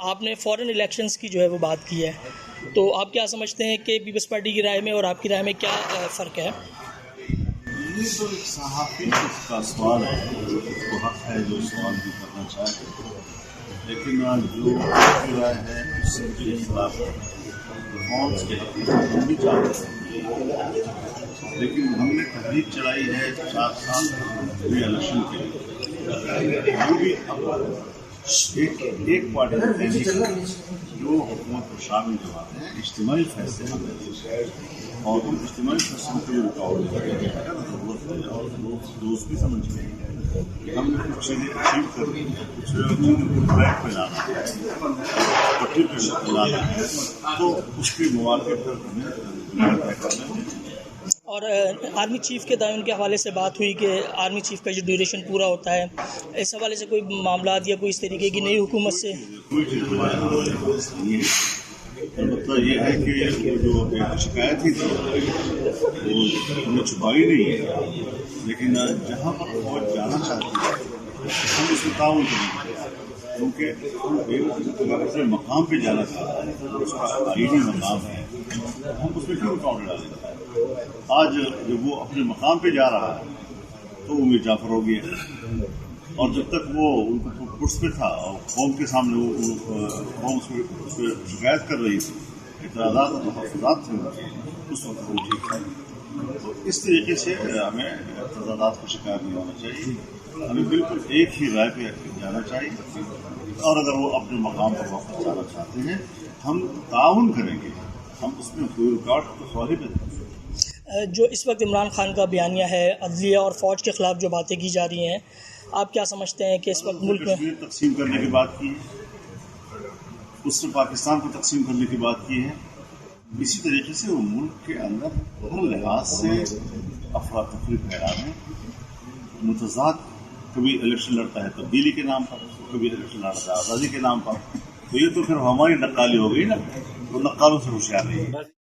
آپ نے فورن الیکشنز کی جو ہے وہ بات کی ہے، تو آپ کیا سمجھتے ہیں کہ پیپلز پارٹی کی رائے میں اور آپ کی رائے میں کیا فرق ہے؟ یہ تو ایک صحافی کا سوال ہے، اس کو حق ہے جو سوال بھی کرنا چاہے، لیکن جو رائے ہے اس کے خلاف ریفارمس کے حقیقت ہم بھی چاہتے ہیں، لیکن ہم نے تحریک چلائی ہے 4 سال ری الیکشن کے لیے، ہم بھی ایک پارٹی کی تحریک جو حکومت کو شامل کرواتے ہیں اجتماعی فیصلے ہم لیتے ہیں، اور ان اجتماعی فیصلوں کے لیے رکاوٹ ضرورت ہے، اور دوست بھی سمجھ گئے ہیں کہ ہم نے کچھ چیزیں اچیو کر دی ہیں، کچھ چیزوں کو ٹریک پہ لانا ہے، پٹری پہ لانا ہے، تو اس کے مواقع پر ہمیں طے کرنا ہے۔ اور آرمی چیف کے تعین کے حوالے سے بات ہوئی کہ آرمی چیف کا جو ڈیوریشن پورا ہوتا ہے، اس حوالے سے کوئی معاملات یا کوئی اس طریقے کی نئی حکومت سے کوئی چیز ہمارے نہیں ہے، البتہ یہ ہے کہ وہ جو ایک شکایت ہی تھی وہ ہم نے چھپائی نہیں ہے، لیکن جہاں پر فوج جانا چاہتی ہے ہم اس میں تعاون کریں گے، کیونکہ اگر اپنے مقام پہ جانا چاہتا ہے اس کا آئینی مقام ہے، ہم اس میں کیوں رکاوٹ ڈالیں گے؟ آج جب وہ اپنے مقام پہ جا رہا ہے تو وہ جعفر ہو گیا، اور جب تک وہ ان کو پرس پہ تھا اور قوم کے سامنے وہ قوم اس پہ شکایت کر رہی تھی، اعتراضات اور تحفظات تھے، اس وقت وہ ٹھیک ہے۔ تو اس طریقے سے ہمیں اعتراضات کا شکار نہیں ہونا چاہیے، ہمیں بالکل ایک ہی رائے پہ جانا چاہیے، اور اگر وہ اپنے مقام پر واپس جانا چاہتے ہیں ہم تعاون کریں گے، ہم اس میں کوئی رکاوٹ تو سوال ہی پیدا کریں گے۔ جو اس وقت عمران خان کا بیانیہ ہے عدلیہ اور فوج کے خلاف جو باتیں کی جا رہی ہیں، آپ کیا سمجھتے ہیں کہ اس وقت ملک میں کشمیر تقسیم کرنے کی بات کی ہے، اس سے پاکستان کو تقسیم کرنے کی بات کی ہے، اسی طریقے سے وہ ملک کے اندر ہر لحاظ سے افراتفری پھیلا ہے، متضاد، کبھی الیکشن لڑتا ہے تبدیلی کے نام پر، کبھی الیکشن لڑتا ہے آزادی کے نام پر، تو یہ تو پھر ہماری نقالی ہو گئی نا، وہ نقالوں سے ہوشیار نہیں ہے۔